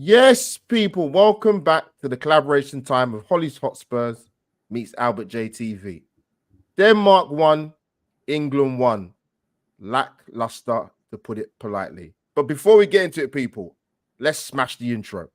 Yes, people, welcome back to the collaboration time of Hollie's Hotspurs meets Albert JTV. Denmark won, England won. Lackluster, to put it politely. But before we get into it, people, let's smash the intro.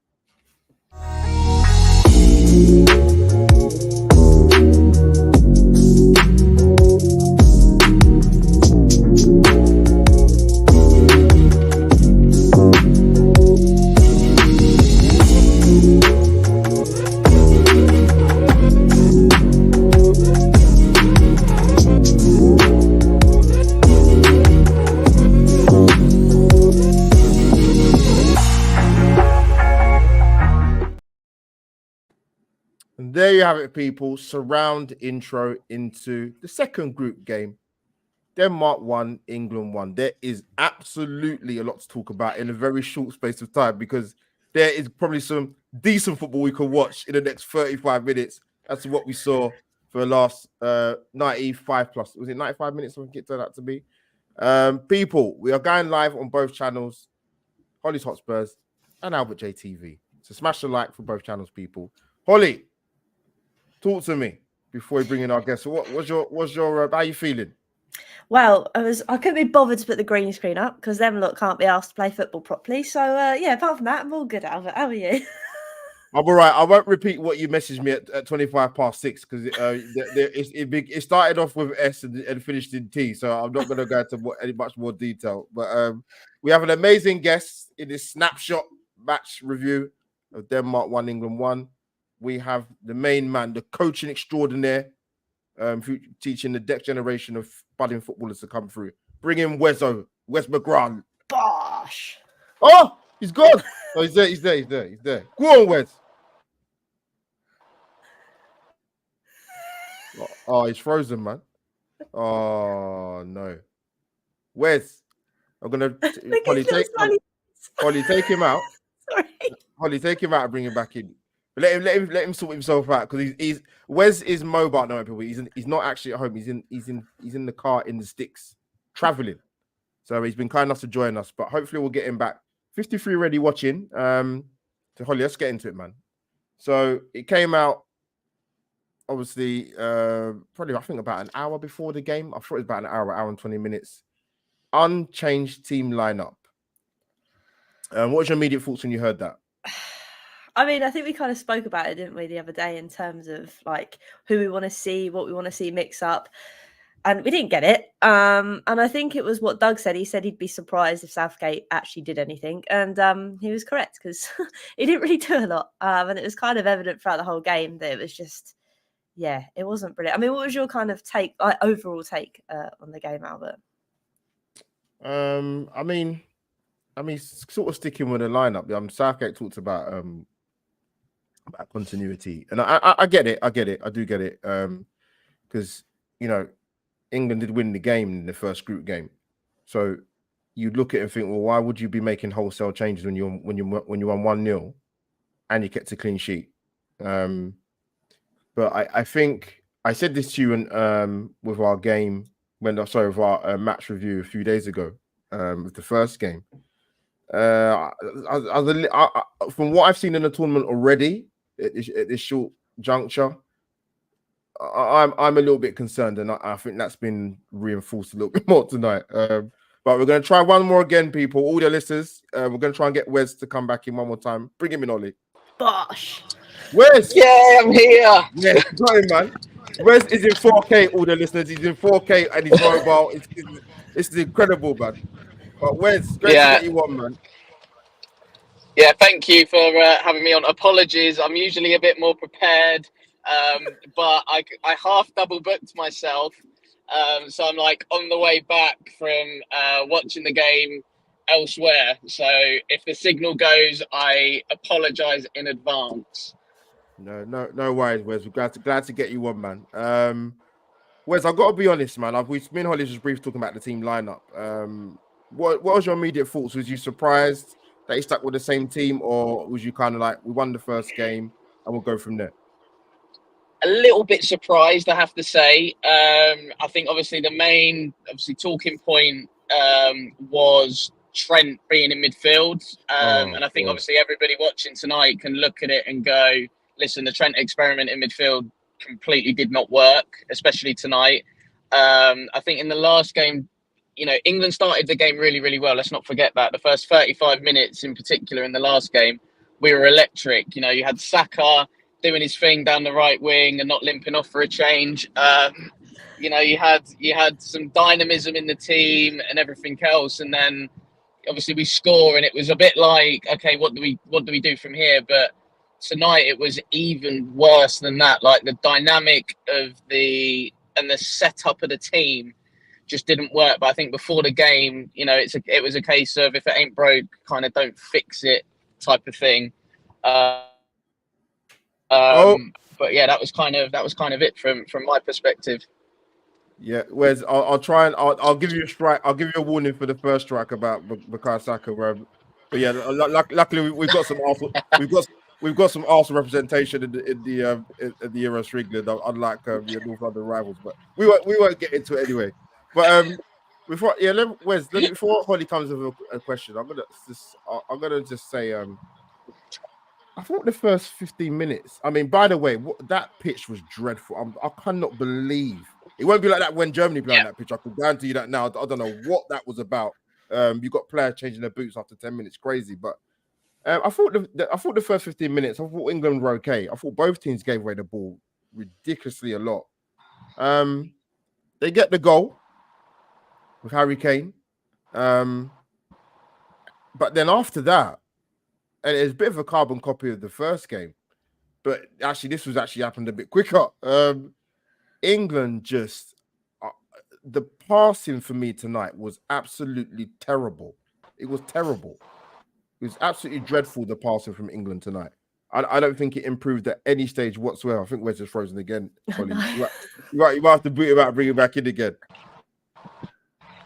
And there you have it, people. Surround intro into the second group game. Denmark won, England won. There is absolutely a lot to talk about in a very short space of time because there is probably some decent football we can watch in the next 35 minutes. That's what we saw for the last 95 plus. Was it 95 minutes? I think it turned out to be. People, we are going live on both channels, Hollie's Hotspurs and Albert JTV. So smash the like for both channels, people. Hollie, talk to me before we bring in our guests. So what's your how you feeling? Well, I couldn't be bothered to put the green screen up because them lot can't be asked to play football properly. So yeah, apart from that, I'm all good, Albert. How are you? I'm all right. I won't repeat what you messaged me at 25 past 6 because it started off with S and finished in T. So I'm not going to go into any much more detail. But we have an amazing guest in this snapshot match review of Denmark 1, England 1. We have the main man, the coaching extraordinaire, teaching the next generation of budding footballers to come through. Bring in Wes McGrath. Bosh! Oh, he's gone. Oh, he's there. Go on, Wes. Oh, he's frozen, man. Oh no. Wes, I'm gonna Hollie take him out. Sorry. Hollie, take him out and bring him back in. Let him sort himself out because he's Wes is mobile now, people. He's not actually at home. He's in the car in the sticks traveling. So he's been kind enough to join us, but hopefully we'll get him back. 53 already watching. So Hollie, let's get into it, man. So it came out obviously probably I think about an hour before the game. I thought it was about an hour and 20 minutes. Unchanged team lineup. What was your immediate thoughts when you heard that? I mean, I think we kind of spoke about it, didn't we, the other day in terms of like who we want to see, what we want to see mix up. And we didn't get it. And I think it was what Doug said. He said he'd be surprised if Southgate actually did anything. And he was correct because he didn't really do a lot. And it was kind of evident throughout the whole game that it was just, yeah, it wasn't brilliant. I mean, what was your kind of take, overall take on the game, Albert? I mean, sort of sticking with the lineup. Southgate talked about continuity, and I get it. I do get it. Because England did win the game in the first group game, so you look at it and think, well, why would you be making wholesale changes when you won 1-0 and you kept a clean sheet? But I think I said this to you with our game with our match review a few days ago with the first game. From what I've seen in the tournament already at this short juncture, I'm a little bit concerned, and I think that's been reinforced a little bit more tonight. But we're going to try one more again, people. All the listeners, we're going to try and get Wes to come back in one more time. Bring him in, Ollie. Bosh! Wes! Yeah, I'm here. Yeah, got him, man. Wes is in 4K. All the listeners, he's in 4K and he's mobile. It's incredible, man. But Wes, great to get you on, man. Yeah, thank you for having me on. Apologies, I'm usually a bit more prepared, but I half double booked myself, so I'm like on the way back from watching the game elsewhere. So if the signal goes, I apologize in advance. No worries, Wes. We're glad to get you on, man. Wes, I've got to be honest, man. Me and Hollie was briefly talking about the team lineup. What was your immediate thoughts? Was you surprised that he stuck with the same team, or was you kind of like, we won the first game and we'll go from there? A little bit surprised, I have to say. I think obviously the main talking point was Trent being in midfield. And I think God. obviously everybody watching tonight can look at it and go, listen, the Trent experiment in midfield completely did not work, especially tonight. I think in the last game, England started the game really, really well. Let's not forget that. The first 35 minutes in particular in the last game, we were electric. You had Saka doing his thing down the right wing and not limping off for a change. You had some dynamism in the team and everything else. And then obviously we score and it was a bit like, okay, what do we do from here? But tonight it was even worse than that. Like the dynamic of the setup of the team just didn't work. But I think before the game, it was a case of if it ain't broke, kind of don't fix it type of thing. But yeah, that was kind of it from my perspective. Yeah, whereas I'll give you a strike. I'll give you a warning for the first strike about Bukayo Saka. But yeah, luckily we've got some Arsenal. We've got some Arsenal representation in the Euros England, unlike the North London rivals. But we won't get into it anyway. But before Hollie comes with a question, I'm gonna just say I thought the first 15 minutes. I mean, by the way, that pitch was dreadful. I cannot believe it won't be like that when Germany play on that pitch. I can guarantee you that now. I don't know what that was about. You got players changing their boots after 10 minutes, crazy. But I thought the first 15 minutes, I thought England were okay. I thought both teams gave away the ball ridiculously a lot. They get the goal with Harry Kane, but then after that, and it's a bit of a carbon copy of the first game, but actually this was happened a bit quicker. England just the passing for me tonight was absolutely terrible. It was terrible. It was absolutely dreadful, the passing from England tonight. I don't think it improved at any stage whatsoever. I think we're just frozen again. Hollie. You might have to boot him out and bring him back in again.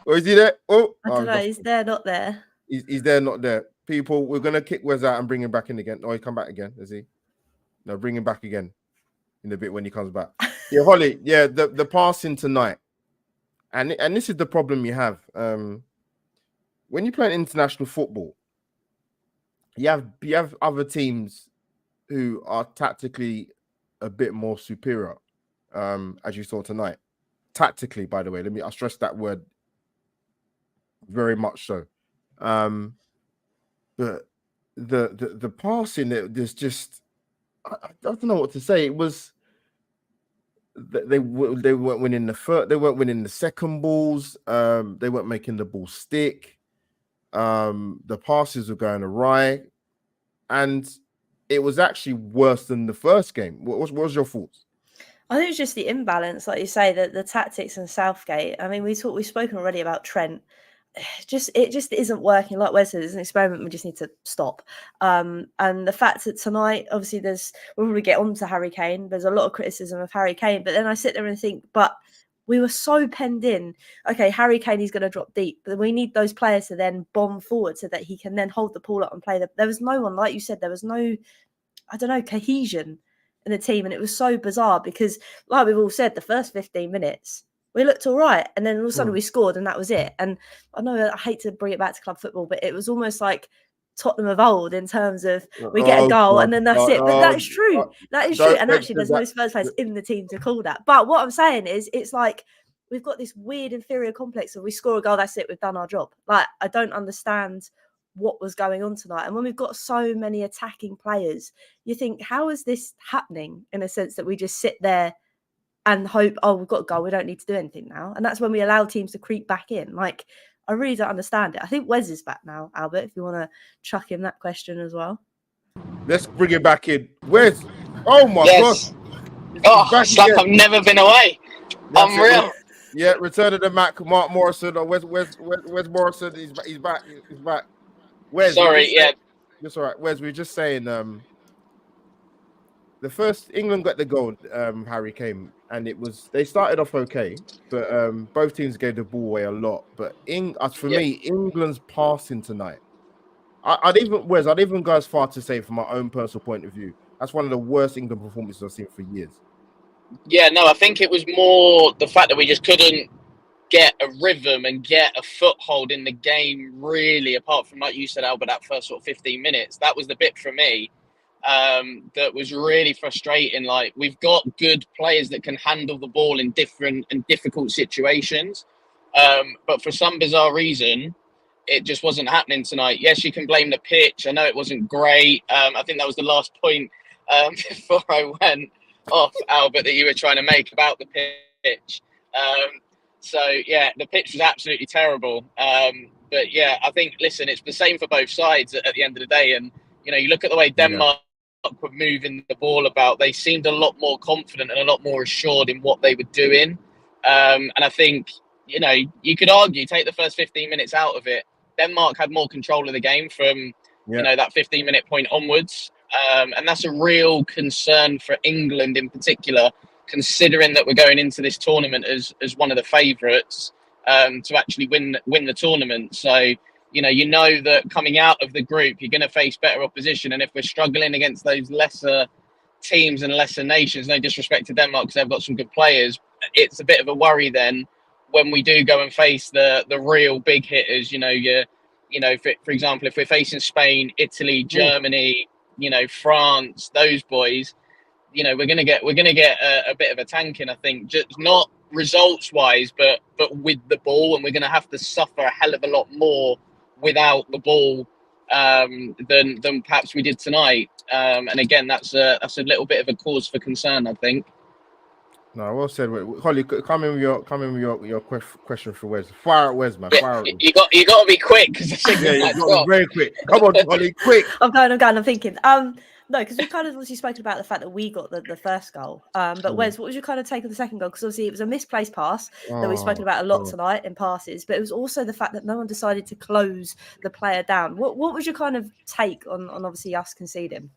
Oh, is he there? Oh, I don't know. He's there, not there. He's there, not there. People, we're going to kick Wes out and bring him back in again. Oh, he come back again, is he? No, bring him back again in a bit when he comes back. Yeah, Hollie, yeah, the passing tonight. And this is the problem you have. When you play international football, you have other teams who are tactically a bit more superior, as you saw tonight. Tactically, by the way, I'll stress that word very much so. But the passing, there's just I don't know what to say. It was they weren't winning the first, they weren't winning the second balls. They weren't making the ball stick. The passes were going awry, and it was actually worse than the first game. What was your thoughts? I think it's just the imbalance, like you say, the tactics and Southgate. I mean, we've spoken already about Trent. It just isn't working. Like Wes said, it's an experiment. We just need to stop. And the fact that tonight, obviously, we'll probably get on to Harry Kane. There's a lot of criticism of Harry Kane, but then I sit there and think, but we were so penned in. Okay, Harry Kane, he's going to drop deep, but we need those players to then bomb forward so that he can then hold the ball up and play. There was no one, like you said, there was no, I don't know, cohesion in the team, and it was so bizarre because, like we've all said, the first 15 minutes. We looked all right, and then all of a sudden we scored, and that was it. And I know I hate to bring it back to club football, but it was almost like Tottenham of old in terms of we get a goal and then that's it. But that's true. That is true. And actually, there's no Spurs players in the team to call that. But what I'm saying is, it's like we've got this weird inferior complex of we score a goal, that's it, we've done our job. Like, I don't understand what was going on tonight. And when we've got so many attacking players, you think, how is this happening in a sense that we just sit there and hope, oh, we've got a goal, we don't need to do anything now. And that's when we allow teams to creep back in. Like, I really don't understand it. I think Wes is back now, Albert, if you want to chuck him that question as well. Let's bring him back in. Wes? Oh, my gosh. Oh, it's like I've never been away. Unreal. Yeah, return of the Mark Morrison. Or Wes Morrison, he's back. He's back. Wes, sorry, yeah. That's all right. Wes, we were just saying, the first England got the goal, Harry Kane, and they started off okay, but both teams gave the ball away a lot. But for me, England's passing tonight, I'd even go as far to say, from my own personal point of view, that's one of the worst England performances I've seen for years. Yeah, no, I think it was more the fact that we just couldn't get a rhythm and get a foothold in the game, really, apart from, like you said, Albert, that first sort of 15 minutes. That was the bit for me that was really frustrating. Like, we've got good players that can handle the ball in different and difficult situations, but for some bizarre reason, it just wasn't happening tonight. Yes, you can blame the pitch. I know it wasn't great. I think that was the last point before I went off, Albert, that you were trying to make about the pitch. So, yeah, the pitch was absolutely terrible. But, yeah, I think, listen, it's the same for both sides at the end of the day. And, you know, you look at the way Denmark were moving the ball about. They seemed a lot more confident and a lot more assured in what they were doing. And I think, you know, you could argue, take the first 15 minutes out of it, Denmark had more control of the game from, you know, that 15-minute point onwards. And that's a real concern for England in particular, considering that we're going into this tournament as one of the favourites to actually win the tournament. So, you know that coming out of the group, you're going to face better opposition. And if we're struggling against those lesser teams and lesser nations, no disrespect to Denmark because they've got some good players, it's a bit of a worry then when we do go and face the real big hitters. For example, if we're facing Spain, Italy, Germany, France, those boys, we're gonna get a bit of a tanking, I think, just not results wise, but with the ball, and we're gonna have to suffer a hell of a lot more without the ball than perhaps we did tonight. And again, that's a little bit of a cause for concern, I think. No, well said. Hollie, come in with your question for Wes. Fire at Wes, man. Fire at you got to be quick because you got very quick. Come on, Hollie, quick. I'm going. I'm thinking. No, because we've kind of obviously spoken about the fact that we got the first goal. But Wes, what was your kind of take on the second goal? Because obviously it was a misplaced pass that we've spoken about a lot tonight in passes, but it was also the fact that no one decided to close the player down. What was your kind of take on obviously us conceding?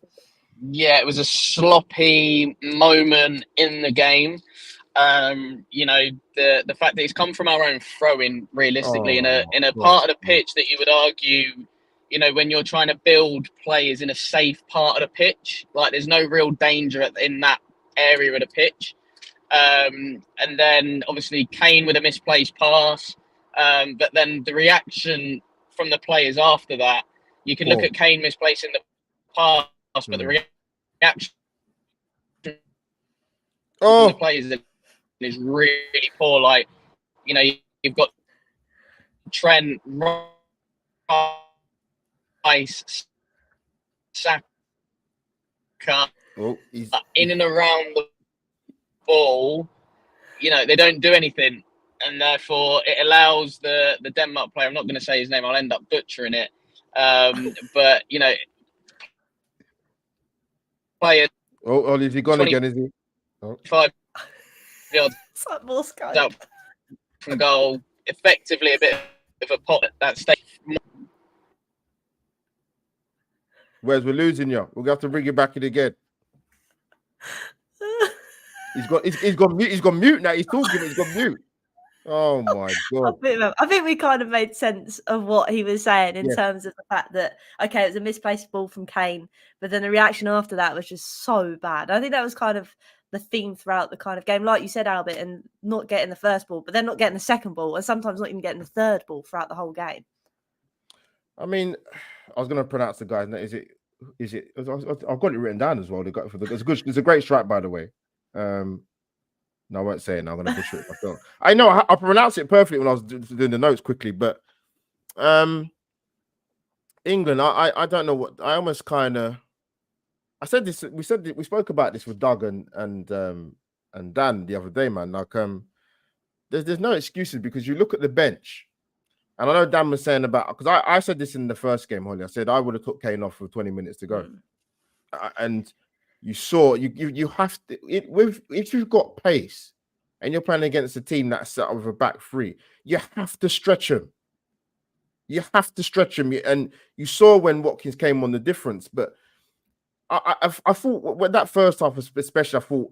Yeah, it was a sloppy moment in the game. The fact that it's come from our own throw-in, realistically, in a part of the pitch that you would argue, when you're trying to build players in a safe part of the pitch, like there's no real danger in that area of the pitch. And then obviously Kane with a misplaced pass, but then the reaction from the players after that, you can look at Kane misplacing the pass, but the reaction from the players is really poor. Like, you've got Trent, Rice, Saka in and around the ball. They don't do anything, and therefore it allows the Denmark player, I'm not going to say his name, I'll end up butchering it, but player. Oh, is he gone again? Is he? 5 yards out from goal, effectively a bit of a pot at that stage. Whereas we're losing you, we're gonna have to bring you back in again. He's got mute now. He's talking, but he's got mute. Oh my god! I think we kind of made sense of what he was saying in terms of the fact that it was a misplaced ball from Kane, but then the reaction after that was just so bad. I think that was kind of the theme throughout the kind of game, like you said, Albert, and not getting the first ball, but then not getting the second ball, and sometimes not even getting the third ball throughout the whole game. I mean, I was going to pronounce the guy's name. Is it? I've got it written down as well. It's a great strike, by the way. No, I won't say it now. I'm going to butcher it myself. I know I pronounced it perfectly when I was doing the notes quickly, but England, I don't know what I almost kind of. I said this. We spoke about this with Doug and Dan the other day, man. Like, there's no excuses because you look at the bench, and I know Dan was saying about because I said this in the first game, Hollie. I said I would have took Kane off with 20 minutes to go, and you saw you have to if you've got pace and you're playing against a team that's set up with a back three, you have to stretch him. You have to stretch him, and you saw when Watkins came on the difference, but. I thought when that first half, especially, I thought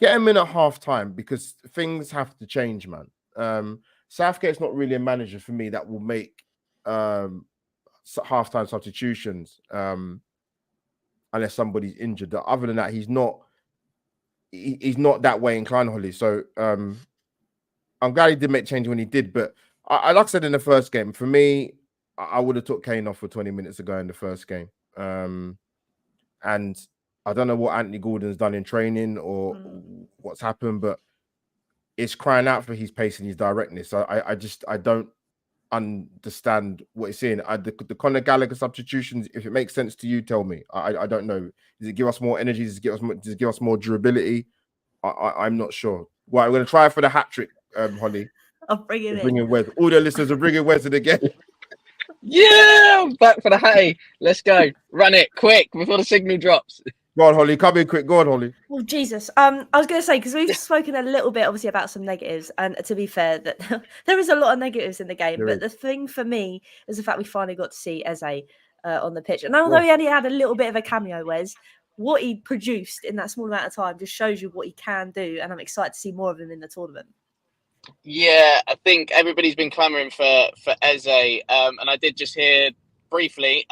get him in at half time because things have to change, man. Southgate's not really a manager for me that will make halftime substitutions unless somebody's injured. Other than that, he's not that way inclined, Hollie. So I'm glad he did make change when he did. But like I said in the first game, for me, I would have took Kane off for 20 minutes ago in the first game. And I don't know what Anthony Gordon's done in training or what's happened, but it's crying out for his pace and his directness. I don't understand what he's saying. The Conor Gallagher substitutions, if it makes sense to you, tell me. I don't know. Does it give us more energy? Does it give us more durability? I'm not sure. Well, I'm going to try for the hat trick, Hollie. I'll bring it in. Bringing Wes. All the listeners are bringing Wes in again. Yeah, I'm back for the hattie. Let's go. Run it quick before the signal drops. Go on, Hollie. Come in quick. Go on, Hollie. Well, Jesus. I was going to say, because we've spoken a little bit, obviously, about some negatives, and to be fair, that there is a lot of negatives in the game. But the thing for me is the fact we finally got to see Eze on the pitch, and although he only had a little bit of a cameo, Wes, what he produced in that small amount of time just shows you what he can do, and I'm excited to see more of him in the tournament. Yeah, I think everybody's been clamouring for Eze, and I did just hear briefly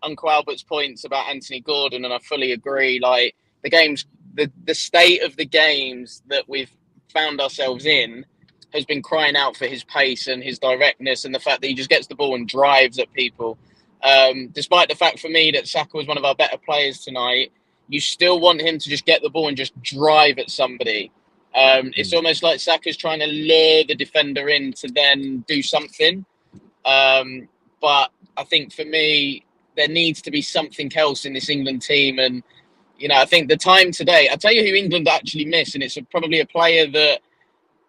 Uncle Albert's points about Anthony Gordon, and I fully agree. Like the state of the games that we've found ourselves in has been crying out for his pace and his directness, and the fact that he just gets the ball and drives at people. Despite the fact for me that Saka was one of our better players tonight, you still want him to just get the ball and just drive at somebody. It's almost like Saka's trying to lure the defender in to then do something. But I think for me, there needs to be something else in this England team. And, I think the time today, I'll tell you who England actually miss, and it's probably a player that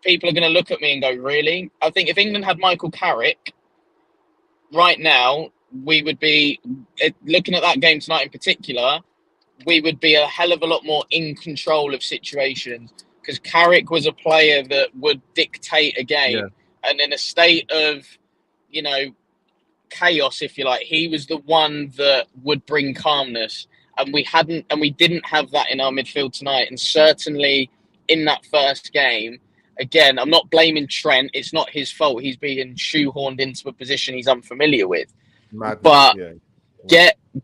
people are going to look at me and go, really? I think if England had Michael Carrick right now, we would be, looking at that game tonight in particular, we would be a hell of a lot more in control of situations. Because Carrick was a player that would dictate a game, and in a state of, chaos, if you like, he was the one that would bring calmness, and we didn't have that in our midfield tonight. And certainly in that first game, again, I'm not blaming Trent; it's not his fault. He's being shoehorned into a position he's unfamiliar with. Madness, but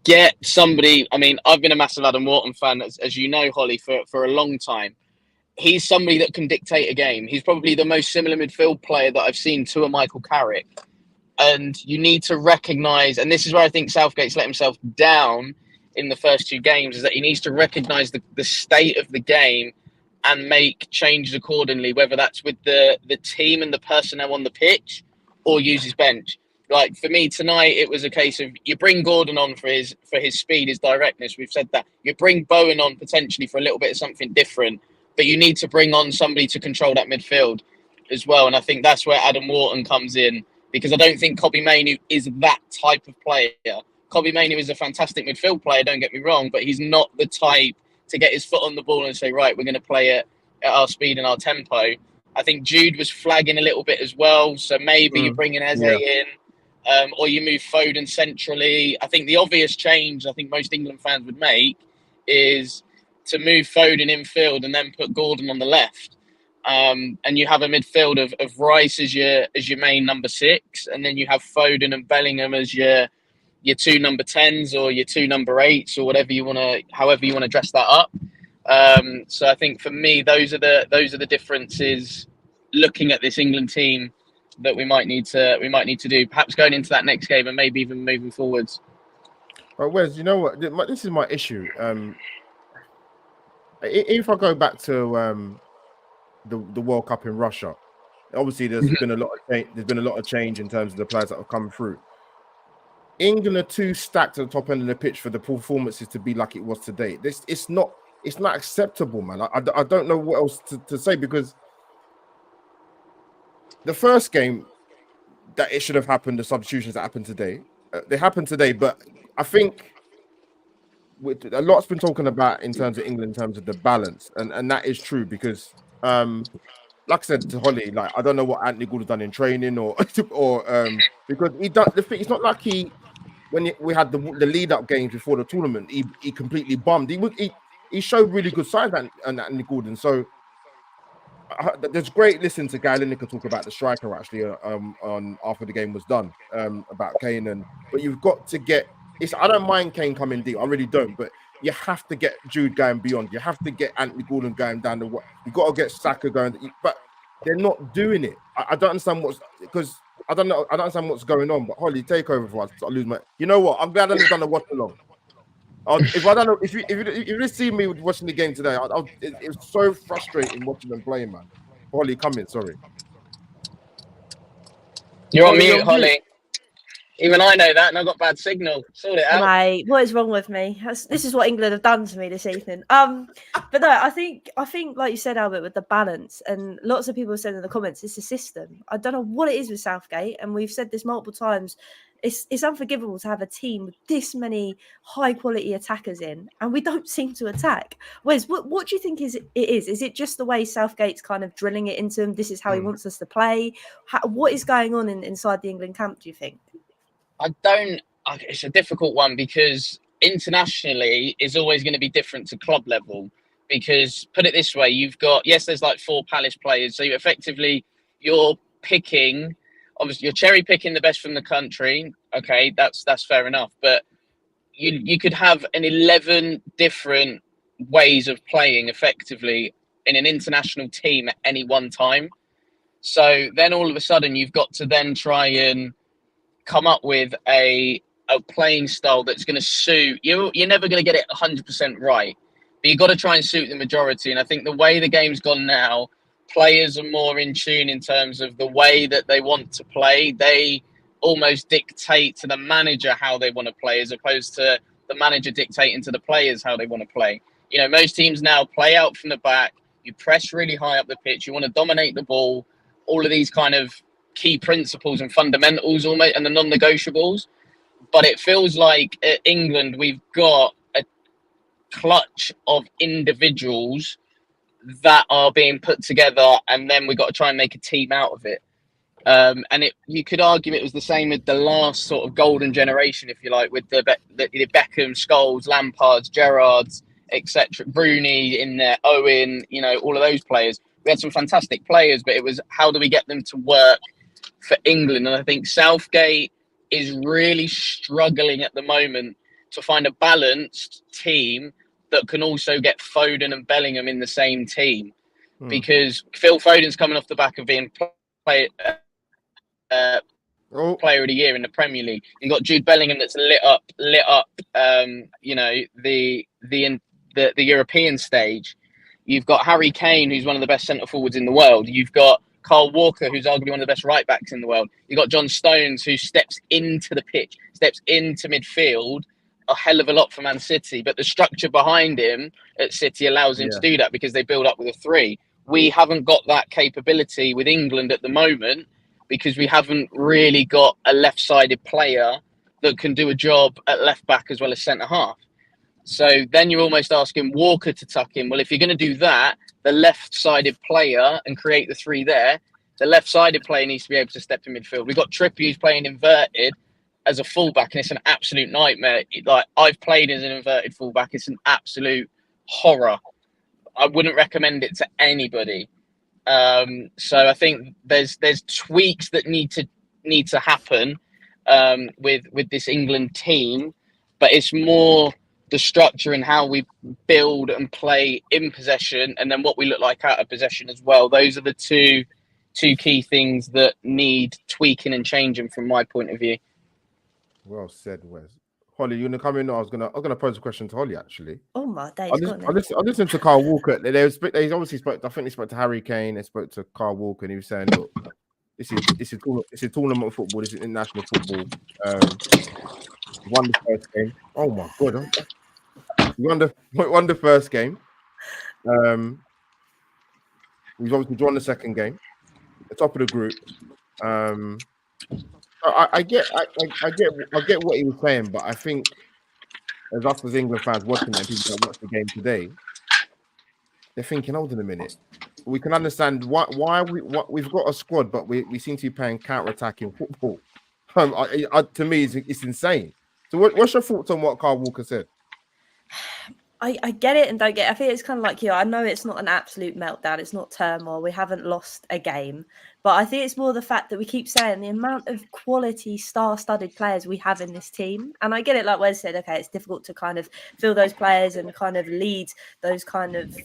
get somebody. I mean, I've been a massive Adam Wharton fan, as you know, Hollie, for a long time. He's somebody that can dictate a game. He's probably the most similar midfield player that I've seen to a Michael Carrick. And you need to recognise, and this is where I think Southgate's let himself down in the first two games, is that he needs to recognise the state of the game and make changes accordingly, whether that's with the team and the personnel on the pitch or use his bench. Like for me tonight, it was a case of you bring Gordon on for his speed, his directness. We've said that. You bring Bowen on potentially for a little bit of something different. But you need to bring on somebody to control that midfield as well. And I think that's where Adam Wharton comes in, because I don't think Kobbie Mainoo is that type of player. Kobbie Mainoo is a fantastic midfield player, don't get me wrong, but he's not the type to get his foot on the ball and say, right, we're going to play it at our speed and our tempo. I think Jude was flagging a little bit as well. So maybe you're bringing Eze in, or you move Foden centrally. I think the obvious change I think most England fans would make is to move Foden infield and then put Gordon on the left. And you have a midfield of Rice as your main number 6, and then you have Foden and Bellingham as your two number 10s or your two number 8s or however you want to dress that up. So I think for me, those are the differences looking at this England team that we might need to do, perhaps going into that next game and maybe even moving forwards. Well, Wes, you know what? This is my issue. If I go back to the World Cup in Russia, obviously there's been a lot of change. There's been a lot of change in terms of the players that have come through. England are too stacked at the top end of the pitch for the performances to be like it was today. It's not acceptable, man. I don't know what else to say, because the first game that it should have happened, the substitutions that happened today, they happened today, but I think a lot's been talking about in terms of England, in terms of the balance, and that is true, because like I said to Hollie, like I don't know what Anthony Gordon's done in training or because he done the thing. It's not like we had the lead up games before the tournament, he completely bummed. He showed really good signs, and Anthony Gordon. So there's great listening to Guy Lineker talk about the striker actually on after the game was done about Kane, but you've got to get. I don't mind Kane coming deep, I really don't, but you have to get Jude going beyond. You have to get Anthony Gordon going down the way. You got to get Saka going. But they're not doing it. I don't understand because I don't understand what's going on. But Hollie, take over for us. I lose my. You know what? I'm glad I've done a watch along. If I don't know, if you see me watching the game today, it's so frustrating watching them play, man. Hollie, come in. Sorry, You're on Hollie, mute, Hollie. Even I know that, and I've got bad signal. Sort it out. Mate, what is wrong with me? This is what England have done to me this evening. But no, I think like you said, Albert, with the balance, and lots of people said in the comments, it's a system. I don't know what it is with Southgate, and we've said this multiple times. It's unforgivable to have a team with this many high quality attackers in, and we don't seem to attack. Wes, what do you think it is? Is it just the way Southgate's kind of drilling it into him? This is how he wants us to play. What is going on inside the England camp? Do you think? It's a difficult one because internationally is always going to be different to club level. Because put it this way, you've got, there's like 4 Palace players. So you're picking, obviously you're cherry picking the best from the country. Okay, that's fair enough. But you could have 11 different ways of playing effectively in an international team at any one time. So then all of a sudden you've got to then try and come up with a playing style that's going to suit you. You're never going to get it 100% right, but you've got to try and suit the majority. And I think the way the game's gone now, players are more in tune in terms of the way that they want to play. They almost dictate to the manager how they want to play, as opposed to the manager dictating to the players how they want to play. Most teams now play out from the back. You press really high up the pitch. You want to dominate the ball. All of these kind of key principles and fundamentals almost, and the non-negotiables. But it feels like at England we've got a clutch of individuals that are being put together, and then we've got to try and make a team out of it. And you could argue it was the same with the last sort of golden generation, if you like, with the Beckham, Scholes, Lampards, Gerrards, etc., Rooney in there, Owen, all of those players. We had some fantastic players, but it was how do we get them to work for England? And I think Southgate is really struggling at the moment to find a balanced team that can also get Foden and Bellingham in the same team. Because Phil Foden's coming off the back of being player of the year in the Premier League. You've got Jude Bellingham that's lit up the European stage. You've got Harry Kane, who's one of the best centre forwards in the world. You've got Kyle Walker, who's arguably one of the best right backs in the world. You've got John Stones, who steps into the pitch, steps into midfield a hell of a lot for Man City. But the structure behind him at City allows him to do that because they build up with a 3. We haven't got that capability with England at the moment because we haven't really got a left-sided player that can do a job at left back as well as centre half. So then you're almost asking Walker to tuck in. Well, if you're going to do that, the left-sided player and create the 3 there, the left-sided player needs to be able to step in midfield. We've got Trippier who's playing inverted as a fullback, and it's an absolute nightmare. Like, I've played as an inverted fullback. It's an absolute horror. I wouldn't recommend it to anybody. So I think there's tweaks that need to happen with this England team, but it's more the structure and how we build and play in possession, and then what we look like out of possession as well. Those are the two key things that need tweaking and changing from my point of view. Well said, Wes. Hollie, you want to come in? I was gonna pose a question to Hollie actually. Oh my days! I listened to Carl Walker. They obviously spoke. I think they spoke to Harry Kane. They spoke to Carl Walker, and he was saying, "Look, this is tournament football. This is international football. Won the first game. Oh my god, won the first game. We've obviously drawn the second game, the top of the group. I get what he was saying, but I think as us as England fans watching it, people that watch the game today, they're thinking, hold on a minute. We can understand why we've got a squad, but we seem to be playing counter-attacking football. To me, it's insane. So what's your thoughts on what Carl Walker said? I get it and don't get it. I think it's kind of like you. I know it's not an absolute meltdown. It's not turmoil. We haven't lost a game. But I think it's more the fact that we keep saying the amount of quality star-studded players we have in this team. And I get it, like Wes said, okay, it's difficult to kind of fill those players and kind of lead those kind of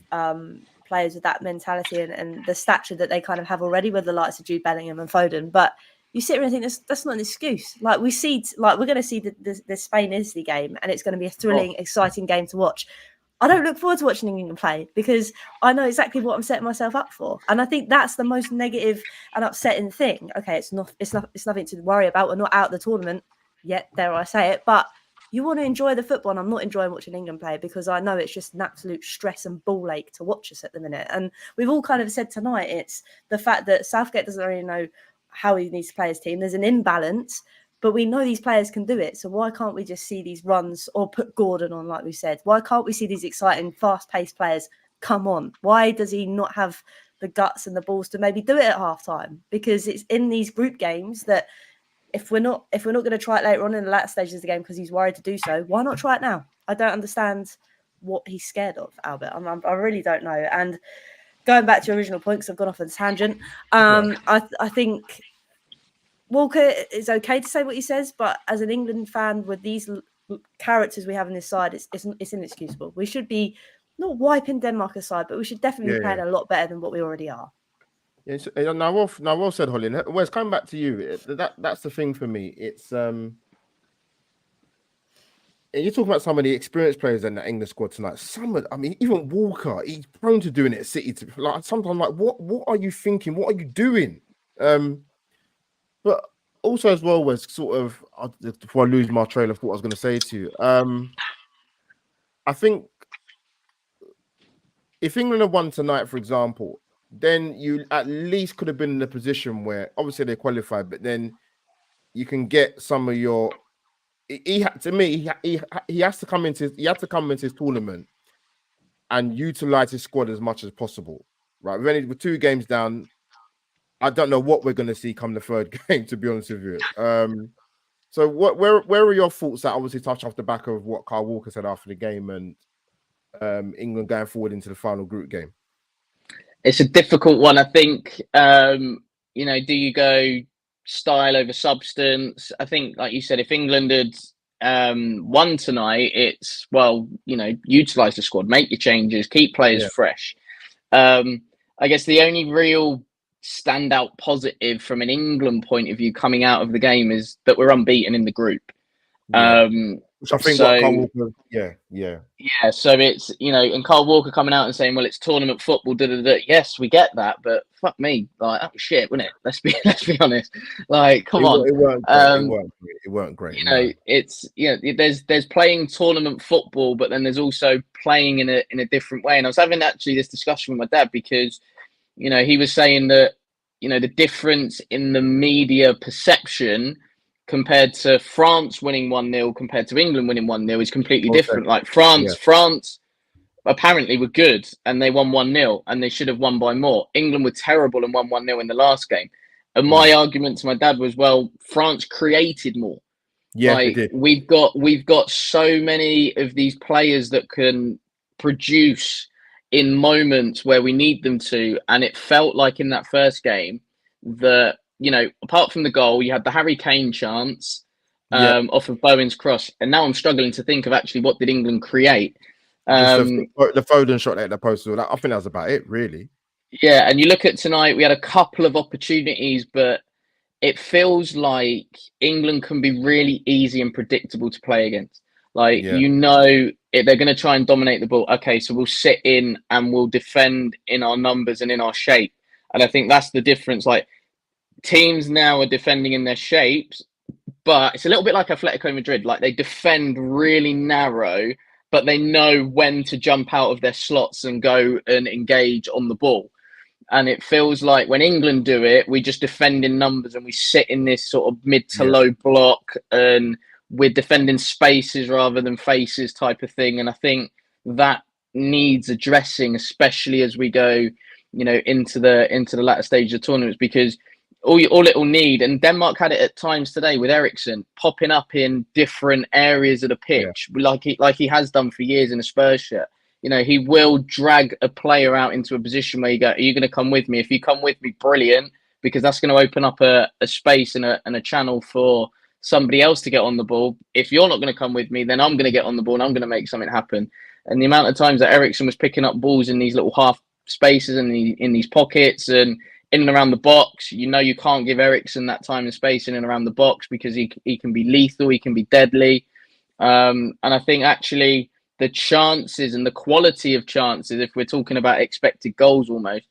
players with that mentality and the stature that they kind of have already, with the likes of Jude Bellingham and Foden. But you sit here and think that's not an excuse. Like we're going to see the Spain-Italy game, and it's going to be a thrilling, exciting game to watch. I don't look forward to watching England play because I know exactly what I'm setting myself up for, and I think that's the most negative and upsetting thing. Okay, it's nothing to worry about. We're not out of the tournament yet, dare I say it, but you want to enjoy the football, and I'm not enjoying watching England play because I know it's just an absolute stress and ball ache to watch us at the minute. And we've all kind of said tonight, it's the fact that Southgate doesn't really know how he needs to play his team. There's an imbalance, but we know these players can do it. So why can't we just see these runs, or put Gordon on, like we said? Why can't we see these exciting, fast-paced players come on? Why does he not have the guts and the balls to maybe do it at halftime? Because it's in these group games that if we're not going to try it later on in the latter stages of the game because he's worried to do so, why not try it now? I don't understand what he's scared of, Albert. I really don't know. And going back to your original point, because I've gone off on a tangent, I think Walker is okay to say what he says, but as an England fan with these characters we have on this side, it's inexcusable. We should be not wiping Denmark aside, but we should definitely be playing a lot better than what we already are. Yeah, now well said, Hollie. Wes, coming back to you, that's the thing for me. It's you're talking about some of the experienced players in the England squad tonight. Even Walker, he's prone to doing it at City. Sometimes, what are you thinking? What are you doing? But also as well was sort of, before I lose my trail of what I was going to say to you, I think if England had won tonight, for example, then you at least could have been in a position where obviously they qualified, but then you can get some of your. He has to come into his tournament and utilize his squad as much as possible. Right, with 2 games down, I don't know what we're going to see come the 3rd game. To be honest with you, so where are your thoughts? That obviously touch off the back of what Kyle Walker said after the game and England going forward into the final group game. It's a difficult one. I think, do you go style over substance? I think, like you said, if England had won tonight, it's, utilise the squad, make your changes, keep players fresh. I guess the only real standout positive from an England point of view coming out of the game is that we're unbeaten in the group. Which I think what Kyle Walker, so it's, and Kyle Walker coming out and saying, well, it's tournament football, yes, we get that, but fuck me, like, that was shit, wasn't it? Let's be honest. Like, come on. It weren't great. It's, there's playing tournament football, but then there's also playing in a different way. And I was having actually this discussion with my dad because, he was saying that, the difference in the media perception compared to France winning 1-0 compared to England winning 1-0 is completely different. Like France apparently were good and they won 1-0 and they should have won by more. England were terrible and won 1-0 in the last game. And my argument to my dad was, well, France created more. Yeah, they did. We've got so many of these players that can produce in moments where we need them to. And it felt like in that first game that, apart from the goal, you had the Harry Kane chance off of Bowen's cross. And now I'm struggling to think of actually what did England create. The Foden shot at the post. I think that was about it, really. Yeah, and you look at tonight, we had a couple of opportunities, but it feels like England can be really easy and predictable to play against. Like, they're going to try and dominate the ball. Okay, so we'll sit in and we'll defend in our numbers and in our shape. And I think that's the difference. Like, teams now are defending in their shapes, but it's a little bit like Atletico Madrid. Like, they defend really narrow, but they know when to jump out of their slots and go and engage on the ball. And it feels like when England do it, we just defend in numbers and we sit in this sort of mid to low block and we're defending spaces rather than faces type of thing. And I think that needs addressing, especially as we go, into the latter stage of tournaments, because all it will need, and Denmark had it at times today with Eriksen popping up in different areas of the pitch, like he has done for years in a Spurs shirt. He will drag a player out into a position where you go, are you going to come with me? If you come with me, brilliant, because that's going to open up a space and a channel for somebody else to get on the ball. If you're not going to come with me, then I'm going to get on the ball and I'm going to make something happen. And the amount of times that Eriksen was picking up balls in these little spaces and in these pockets and in and around the box. You know, you can't give Eriksen that time and space in and around the box because he can be lethal, he can be deadly. And I think actually the chances and the quality of chances, if we're talking about expected goals almost,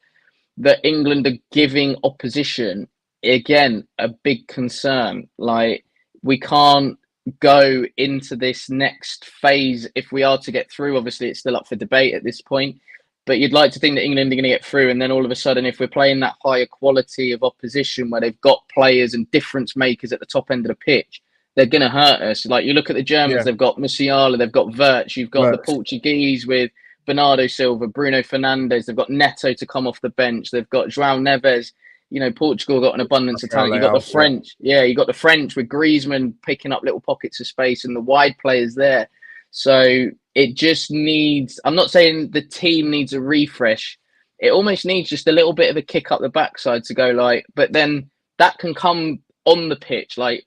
that England are giving opposition, again, a big concern. Like, we can't go into this next phase if we are to get through. Obviously, it's still up for debate at this point, but you'd like to think that England are going to get through. And then all of a sudden, if we're playing that higher quality of opposition where they've got players and difference makers at the top end of the pitch, they're going to hurt us. Like, you look at the Germans, they've got Musiala, they've got Wirtz, you've got the Portuguese with Bernardo Silva, Bruno Fernandes, they've got Neto to come off the bench, they've got João Neves. You know, Portugal got an abundance of talent. You got the French, you got the French with Griezmann picking up little pockets of space and the wide players there. So it just needs, I'm not saying the team needs a refresh. It almost needs just a little bit of a kick up the backside to go like, but then that can come on the pitch. Like,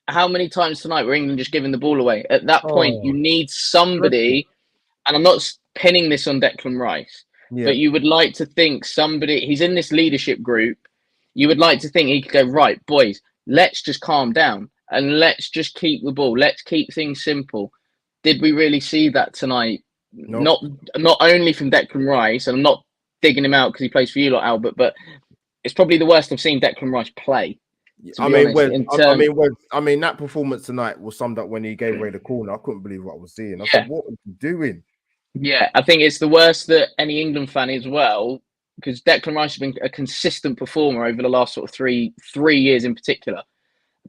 how many times tonight were England just giving the ball away? At that point, you need somebody, and I'm not pinning this on Declan Rice, but you would like to think somebody, he's in this leadership group, you would like to think he could go, right, boys, let's just calm down and let's just keep the ball. Let's keep things simple. Did we really see that tonight? Nope. Not only from Declan Rice, and I'm not digging him out because he plays for you lot, Albert, but it's probably the worst I've seen Declan Rice play. I mean, that performance tonight was summed up when he gave away the corner. I couldn't believe what I was seeing. I said, what are you doing? Yeah, I think it's the worst that any England fan as well, because Declan Rice has been a consistent performer over the last sort of three years in particular.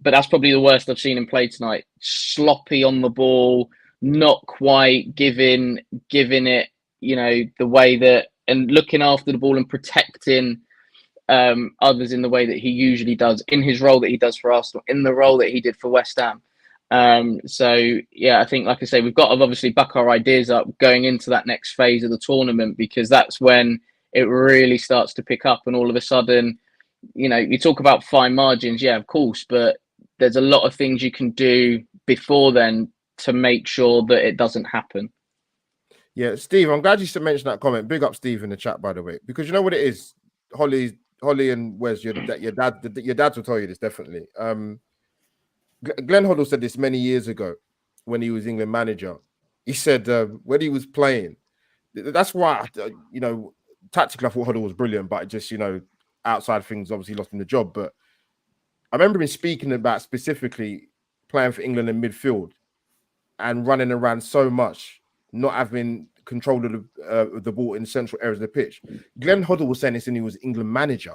But that's probably the worst I've seen him play tonight. Sloppy on the ball, not quite giving it, you know, the way that, and looking after the ball and protecting others in the way that he usually does, in his role that he does for Arsenal, in the role that he did for West Ham. So yeah, I think, like I say, we've got to obviously back our ideas up going into that next phase of the tournament, because that's when it really starts to pick up. And all of a sudden, you know, you talk about fine margins, yeah, of course, but there's a lot of things you can do before then to make sure that it doesn't happen. Yeah, Steve, I'm glad you mentioned that comment. Big up Steve in the chat, by the way, because you know what it is, Hollie and Wes, your dad will tell you this definitely. Glenn Hoddle said this many years ago when he was England manager. He said when he was playing, that's why, you know, tactically I thought Hoddle was brilliant, but just, you know, outside things obviously lost him the job. But I remember him speaking about specifically playing for England in midfield and running around so much, not having control of the ball in central areas of the pitch. Glenn Hoddle was saying this when he was England manager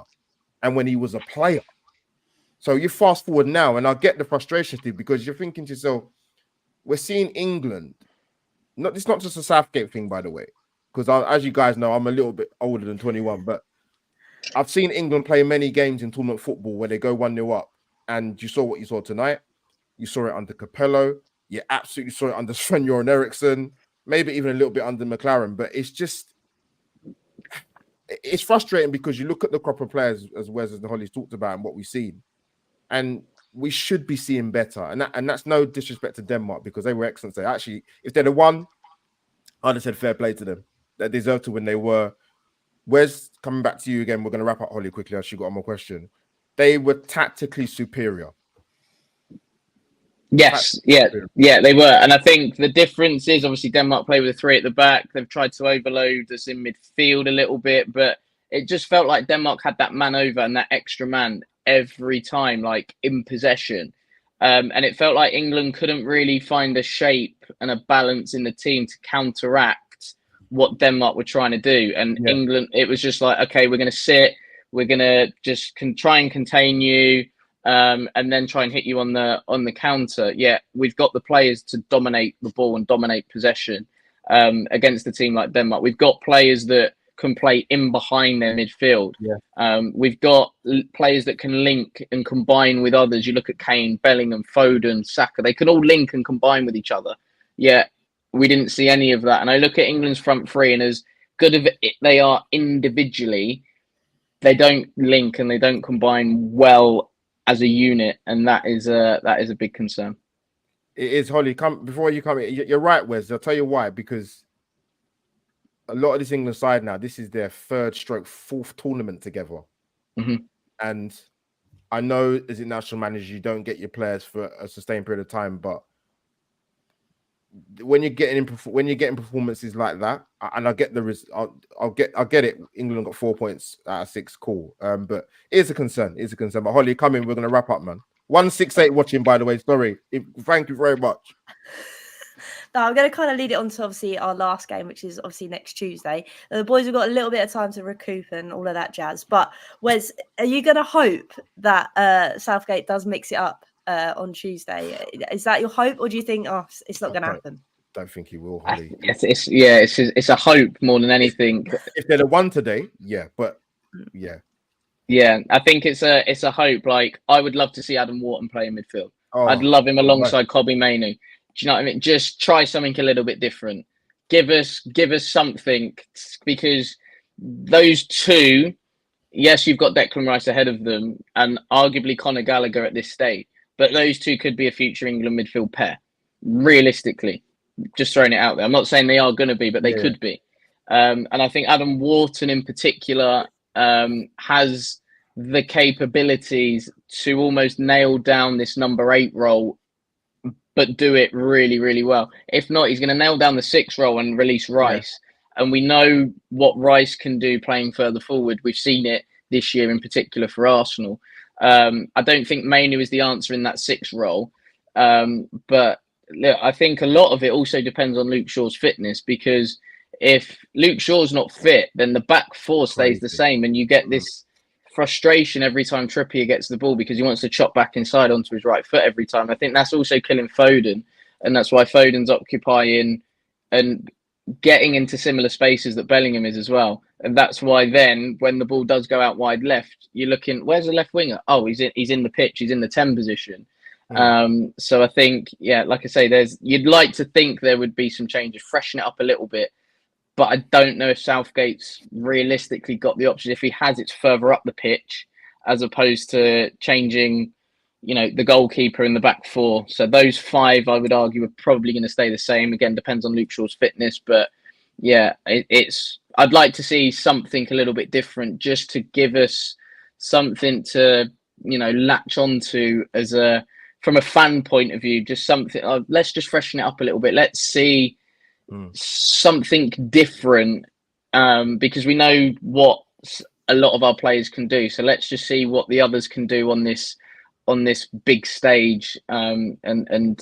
and when he was a player. So you fast forward now, and I get the frustration, Steve, because you're thinking to yourself, we're seeing England. It's not just a Southgate thing, by the way, because as you guys know, I'm a little bit older than 21, but I've seen England play many games in tournament football where they go 1-0 up, and you saw what you saw tonight. You saw it under Capello. You absolutely saw it under Sven-Göran Eriksson, maybe even a little bit under McLaren, but it's frustrating because you look at the crop of players, as Wes and Hollie's talked about, and what we've seen. And we should be seeing better. And that's no disrespect to Denmark, because they were excellent. So actually, if they'd have won, I'd have said fair play to them. They deserved to win. They were. Wes, coming back to you again, we're going to wrap up Hollie quickly as she got one more question. They were tactically superior. Yes, yeah, they were. And I think the difference is obviously Denmark play with a three at the back. They've tried to overload us in midfield a little bit, but it just felt like Denmark had that man over and that extra man every time, like in possession. And it felt like England couldn't really find a shape and a balance in the team to counteract what Denmark were trying to do. And England, it was just like, okay, we're going to sit, we're going to just try and contain you, and then try and hit you on the counter. Yeah, we've got the players to dominate the ball and dominate possession against a team like Denmark. We've got players that can play in behind their midfield. We've got players that can link and combine with others. You look at Kane, Bellingham, Foden, Saka. They can all link and combine with each other. Yeah, we didn't see any of that. And I look at England's front three, and as good as they are individually, they don't link and they don't combine well as a unit, and that is a big concern. It is, Hollie. Before you come in, you're right, Wes. I'll tell you why. Because a lot of this England side now, this is their fourth tournament together. And I know as a national manager, you don't get your players for a sustained period of time, but when you're getting performances like that, and I get I'll get it. England got 4 points out of 6, cool. But it's a concern. It's a concern. But Hollie, come in. We're gonna wrap up, man. 168 watching, by the way. Sorry. Thank you very much. No, I'm going to kind of lead it on to obviously our last game, which is obviously next Tuesday. The boys have got a little bit of time to recoup and all of that jazz. But Wes, are you going to hope that Southgate does mix it up on Tuesday? Is that your hope, or do you think it's not going to happen? Don't think he will, Hollie. It's a hope more than anything. If they'd have won today, yeah, but yeah. Yeah, I think it's a hope. Like, I would love to see Adam Wharton play in midfield. I'd love him alongside Kobbie Mainoo. Do you know what I mean? Just try something a little bit different. Give us something, because those two, yes, you've got Declan Rice ahead of them and arguably Conor Gallagher at this stage, but those two could be a future England midfield pair, realistically. Just throwing it out there. I'm not saying they are going to be, but they could be. And I think Adam Wharton in particular has the capabilities to almost nail down this number 8 role, but do it really, really well. If not, he's going to nail down the 6 role and release Rice. And we know what Rice can do playing further forward. We've seen it this year in particular for Arsenal. I don't think Mainoo is the answer in that 6 role. But look, I think a lot of it also depends on Luke Shaw's fitness, because if Luke Shaw's not fit, then the back 4 stays the same, and you get this frustration every time Trippier gets the ball because he wants to chop back inside onto his right foot every time. I think that's also killing Foden, and that's why Foden's occupying and getting into similar spaces that Bellingham is as well. And that's why then when the ball does go out wide left, you're looking, where's the left winger? Oh, he's in the pitch, he's in the 10 position. So I think, like I say, you'd like to think there would be some changes, freshen it up a little bit. But I don't know if Southgate's realistically got the option. If he has, it's further up the pitch, as opposed to changing, the goalkeeper in the back 4. So those 5, I would argue, are probably going to stay the same. Again, depends on Luke Shaw's fitness. But yeah, I'd like to see something a little bit different, just to give us something to, latch onto from a fan point of view. Just something. Let's just freshen it up a little bit. Let's see something different, because we know what a lot of our players can do. So let's just see what the others can do on this big stage, and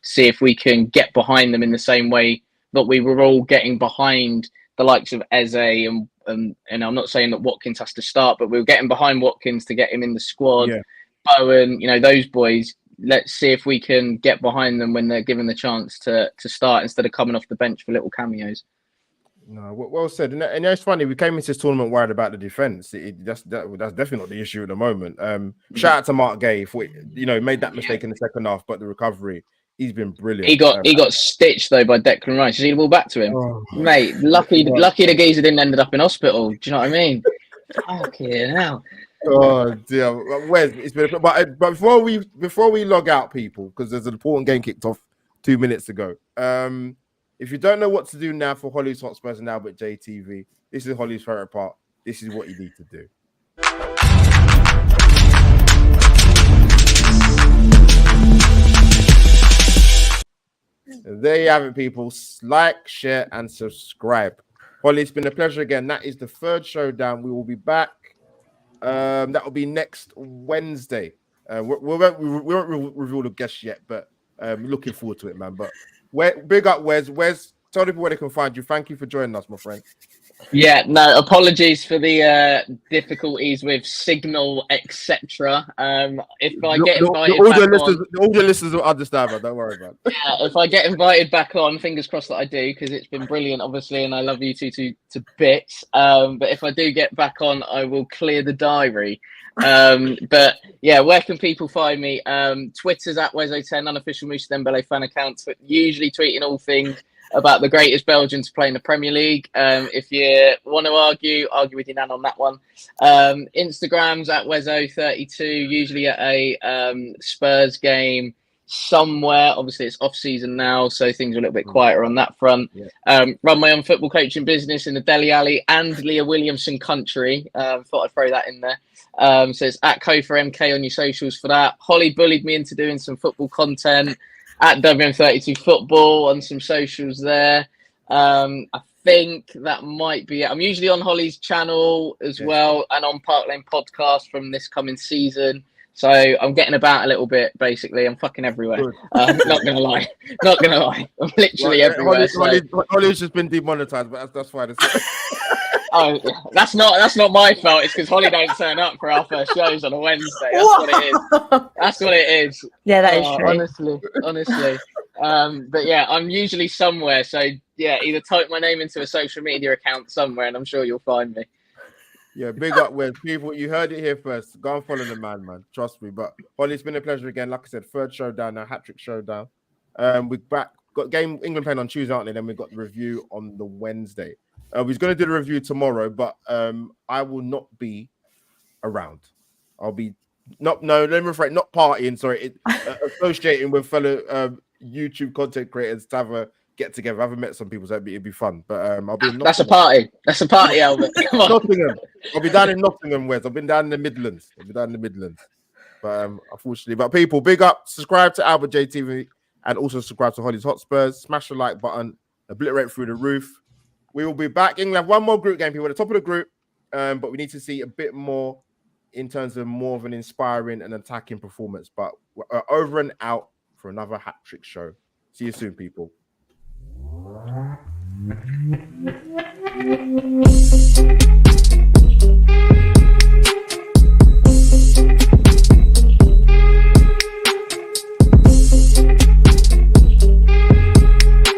see if we can get behind them in the same way that we were all getting behind the likes of Eze and I'm not saying that Watkins has to start, but we were getting behind Watkins to get him in the squad. Bowen, those boys. Let's see if we can get behind them when they're given the chance to start, instead of coming off the bench for little cameos. No, well said. And it's funny, we came into this tournament worried about the defense. That's definitely not the issue at the moment. Shout out to Mark Gay for made that mistake in the second half, but the recovery, he's been brilliant. He got stitched though by Declan Rice. You see the ball back to him, mate. Lucky the geezer didn't end up in hospital. Do you know what I mean? Fucking hell. Oh dear, Wes, it's been but before we log out, people, because there's an important game kicked off 2 minutes ago. If you don't know what to do now for Hollie's Hotspurs and Albert JTV, this is Hollie's favorite part. This is what you need to do. There you have it, people. Like, share, and subscribe. Hollie, it's been a pleasure again. That is the 3rd showdown. We will be back. That will be next Wednesday. We won't reveal the guests yet, but looking forward to it, man. But big up Wes. Tell people where they can find you. Thank you for joining us, my friend. Yeah, no, apologies for the difficulties with signal, etc. If I get invited all the listeners will understand, man. Don't worry about it. Yeah, if I get invited back on, fingers crossed that I do, because it's been brilliant, obviously, and I love you two to bits. But if I do get back on, I will clear the diary. But yeah, where can people find me? Twitter's at Wezo10, unofficial Moussa Dembele fan account. Usually tweeting all things about the greatest Belgians to play in the Premier League. If you want to argue with your nan on that one. Instagram's at Wezo32, usually at a Spurs game, somewhere. Obviously, it's off season now, so things are a little bit quieter on that front. Yeah. Run my own football coaching business in the Deli Alley and Leah Williamson country. Thought I'd throw that in there. So it's at Kofa MK on your socials for that. Hollie bullied me into doing some football content at WM32 Football on some socials there. I think that might be it. I'm usually on Hollie's channel as well, and on Park Lane Podcast from this coming season. So I'm getting about a little bit, basically. I'm fucking everywhere. Not gonna lie. I'm literally everywhere. Hollie's just been demonetized, but that's fine. Oh, yeah. That's not my fault. It's because Hollie don't turn up for our first shows on a Wednesday. That's what it is. Yeah, that is true. Honestly. But yeah, I'm usually somewhere. So yeah, either type my name into a social media account somewhere, and I'm sure you'll find me. Yeah, big up with people. You heard it here first. Go and follow the man. Trust me. But Hollie, it's been a pleasure again. Like I said, third showdown now, hat-trick showdown. We're back. Got game England playing on Tuesday, aren't they? Then we've got the review on the Wednesday. We're going to do the review tomorrow, but I will not be around. I'll be not partying. Sorry, associating with fellow YouTube content creators to have a get together. I haven't met some people, so it'd be fun. But I'll be. That's a party. That's a party, Albert. Come on. Nottingham. I'll be down in Nottingham, West. I've been down in the Midlands. But unfortunately, but people, big up. Subscribe to Albert JTV and also subscribe to Hollie's Hotspurs. Smash the like button. Obliterate through the roof. We will be back. England have one more group game, people, at the top of the group. But we need to see a bit more in terms of more of an inspiring and attacking performance. But we're over and out for another hat-trick show. See you soon, people.